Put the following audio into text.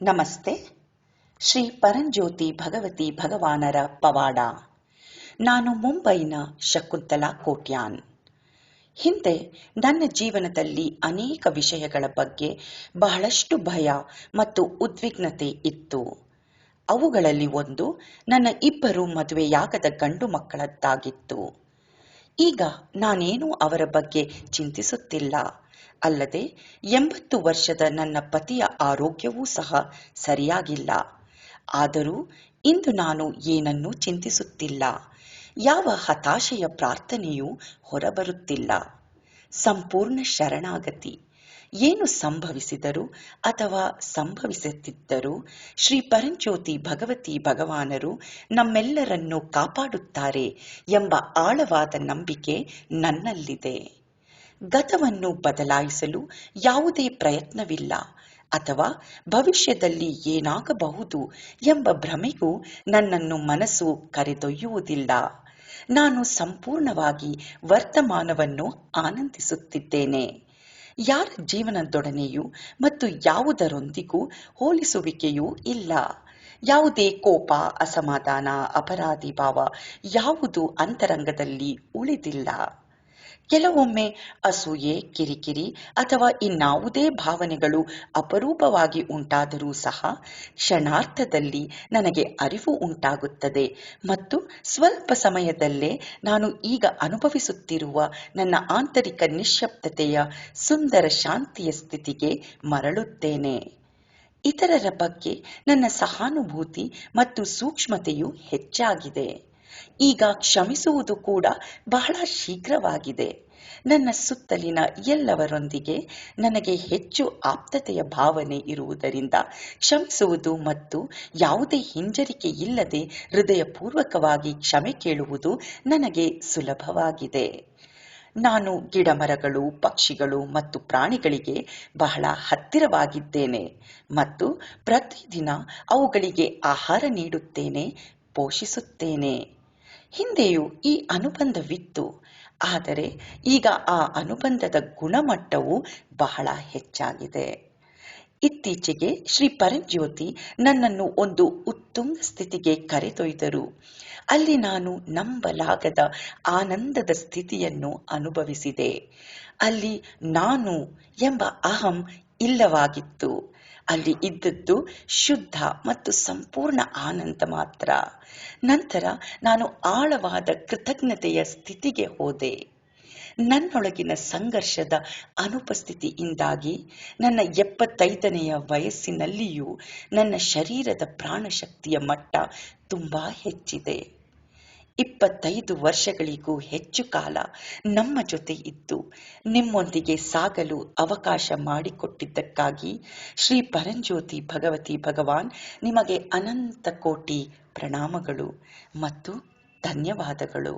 ನಮಸ್ತೆ. ಶ್ರೀ ಪರಂಜ್ಯೋತಿ ಭಗವತಿ ಭಗವಾನರ ಪವಾಡ. ನಾನು ಮುಂಬೈನ ಶಕುಂತಲಾ ಕೋಟ್ಯಾನ್. ಹಿಂದೆ ನನ್ನ ಜೀವನದಲ್ಲಿ ಅನೇಕ ವಿಷಯಗಳ ಬಗ್ಗೆ ಬಹಳಷ್ಟು ಭಯ ಮತ್ತು ಉದ್ವಿಗ್ನತೆ ಇತ್ತು. ಅವುಗಳಲ್ಲಿ ಒಂದು ನನ್ನ 2 ಮದುವೆಯಾಗದ ಗಂಡು ಮಕ್ಕಳದ್ದಾಗಿತ್ತು. ಈಗ ನಾನೇನೂ ಅವರ ಬಗ್ಗೆ ಚಿಂತಿಸುತ್ತಿಲ್ಲ. ಅಲ್ಲದೆ 80 ವರ್ಷದ ನನ್ನ ಪತಿಯ ಆರೋಗ್ಯವೂ ಸಹ ಸರಿಯಾಗಿಲ್ಲ. ಆದರೂ ಇಂದು ನಾನು ಏನನ್ನೂ ಚಿಂತಿಸುತ್ತಿಲ್ಲ. ಯಾವ ಹತಾಶೆಯ ಪ್ರಾರ್ಥನೆಯೂ ಹೊರಬರುತ್ತಿಲ್ಲ. ಸಂಪೂರ್ಣ ಶರಣಾಗತಿ. ಏನು ಸಂಭವಿಸಿದರೂ ಅಥವಾ ಸಂಭವಿಸುತ್ತಿದ್ದರೂ ಶ್ರೀ ಪರಂಜ್ಯೋತಿ ಭಗವತಿ ಭಗವಾನರು ನಮ್ಮೆಲ್ಲರನ್ನೂ ಕಾಪಾಡುತ್ತಾರೆ ಎಂಬ ಆಳವಾದ ನಂಬಿಕೆ ನನ್ನಲ್ಲಿದೆ. ಗತವನ್ನು ಬದಲಾಯಿಸಲು ಯಾವುದೇ ಪ್ರಯತ್ನವಿಲ್ಲ ಅಥವಾ ಭವಿಷ್ಯದಲ್ಲಿ ಏನಾಗಬಹುದು ಎಂಬ ಭ್ರಮೆಗೂ ನನ್ನನ್ನು ಮನಸ್ಸು ಕರೆದೊಯ್ಯುವುದಿಲ್ಲ. ನಾನು ಸಂಪೂರ್ಣವಾಗಿ ವರ್ತಮಾನವನ್ನು ಆನಂದಿಸುತ್ತಿದ್ದೇನೆ. ಯಾರ ಜೀವನದೊಡನೆಯೂ ಮತ್ತು ಯಾವುದರೊಂದಿಗೂ ಹೋಲಿಸುವಿಕೆಯೂ ಇಲ್ಲ. ಯಾವುದೇ ಕೋಪ, ಅಸಮಾಧಾನ, ಅಪರಾಧಿ ಭಾವ ಯಾವುದೂ ಅಂತರಂಗದಲ್ಲಿ ಉಳಿದಿಲ್ಲ. ಕೆಲವೊಮ್ಮೆ ಅಸೂಯೆ, ಕಿರಿಕಿರಿ ಅಥವಾ ಇನ್ನಾವುದೇ ಭಾವನೆಗಳು ಅಪರೂಪವಾಗಿ ಉಂಟಾದರೂ ಸಹ ಕ್ಷಣಾರ್ಧದಲ್ಲಿ ನನಗೆ ಅರಿವು ಉಂಟಾಗುತ್ತದೆ ಮತ್ತು ಸ್ವಲ್ಪ ಸಮಯದಲ್ಲೇ ನಾನು ಈಗ ಅನುಭವಿಸುತ್ತಿರುವ ನನ್ನ ಆಂತರಿಕ ನಿಶ್ಶಬ್ದತೆಯ ಸುಂದರ ಶಾಂತಿಯ ಸ್ಥಿತಿಗೆ ಮರಳುತ್ತೇನೆ. ಇತರರ ಬಗ್ಗೆ ನನ್ನ ಸಹಾನುಭೂತಿ ಮತ್ತು ಸೂಕ್ಷ್ಮತೆಯು ಹೆಚ್ಚಾಗಿದೆ. ಈಗ ಕ್ಷಮಿಸುವುದು ಕೂಡ ಬಹಳ ಶೀಘ್ರವಾಗಿದೆ. ನನ್ನ ಸುತ್ತಲಿನ ಎಲ್ಲವರೊಂದಿಗೆ ನನಗೆ ಹೆಚ್ಚು ಆಪ್ತತೆಯ ಭಾವನೆ ಇರುವುದರಿಂದ ಕ್ಷಮಿಸುವುದು ಮತ್ತು ಯಾವುದೇ ಹಿಂಜರಿಕೆ ಇಲ್ಲದೆ ಹೃದಯಪೂರ್ವಕವಾಗಿ ಕ್ಷಮೆ ಕೇಳುವುದು ನನಗೆ ಸುಲಭವಾಗಿದೆ. ನಾನು ಗಿಡಮರಗಳು, ಪಕ್ಷಿಗಳು ಮತ್ತು ಪ್ರಾಣಿಗಳಿಗೆ ಬಹಳ ಹತ್ತಿರವಾಗಿದ್ದೇನೆ ಮತ್ತು ಪ್ರತಿದಿನ ಅವುಗಳಿಗೆ ಆಹಾರ ನೀಡುತ್ತೇನೆ, ಪೋಷಿಸುತ್ತೇನೆ. ಹಿಂದೆಯೂ ಈ ಅನುಬಂಧವಿತ್ತು, ಆದರೆ ಈಗ ಆ ಅನುಬಂಧದ ಗುಣಮಟ್ಟವು ಬಹಳ ಹೆಚ್ಚಾಗಿದೆ. ಇತ್ತೀಚೆಗೆ ಶ್ರೀ ಪರಂಜ್ಯೋತಿ ನನ್ನನ್ನು ಒಂದು ಉತ್ತುಂಗ ಸ್ಥಿತಿಗೆ ಕರೆದೊಯ್ದರು. ಅಲ್ಲಿ ನಾನು ನಂಬಲಾಗದ ಆನಂದದ ಸ್ಥಿತಿಯನ್ನು ಅನುಭವಿಸಿದೆ. ಅಲ್ಲಿ ನಾನು ಎಂಬ ಅಹಂ ಇಲ್ಲವಾಗಿತ್ತು. ಅಲ್ಲಿ ಇದ್ದದ್ದು ಶುದ್ಧ ಮತ್ತು ಸಂಪೂರ್ಣ ಆನಂದ ಮಾತ್ರ. ನಂತರ ನಾನು ಆಳವಾದ ಕೃತಜ್ಞತೆಯ ಸ್ಥಿತಿಗೆ ಹೋದೆ. ನನ್ನೊಳಗಿನ ಸಂಘರ್ಷದ ಅನುಪಸ್ಥಿತಿಯಿಂದಾಗಿ ನನ್ನ 75ನೇ ವಯಸ್ಸಿನಲ್ಲಿಯೂ ನನ್ನ ಶರೀರದ ಪ್ರಾಣಶಕ್ತಿಯ ಮಟ್ಟ ತುಂಬಾ ಹೆಚ್ಚಿದೆ. 25 ವರ್ಷಗಳಿಗೂ ಹೆಚ್ಚು ಕಾಲ ನಮ್ಮ ಜೊತೆ ಇದ್ದು ನಿಮ್ಮೊಂದಿಗೆ ಸಾಗಲು ಅವಕಾಶ ಮಾಡಿಕೊಟ್ಟಿದ್ದಕ್ಕಾಗಿ ಶ್ರೀ ಪರಂಜ್ಯೋತಿ ಭಗವತಿ ಭಗವಾನ್ ನಿಮಗೆ ಅನಂತ ಕೋಟಿ ಪ್ರಣಾಮಗಳು ಮತ್ತು ಧನ್ಯವಾದಗಳು.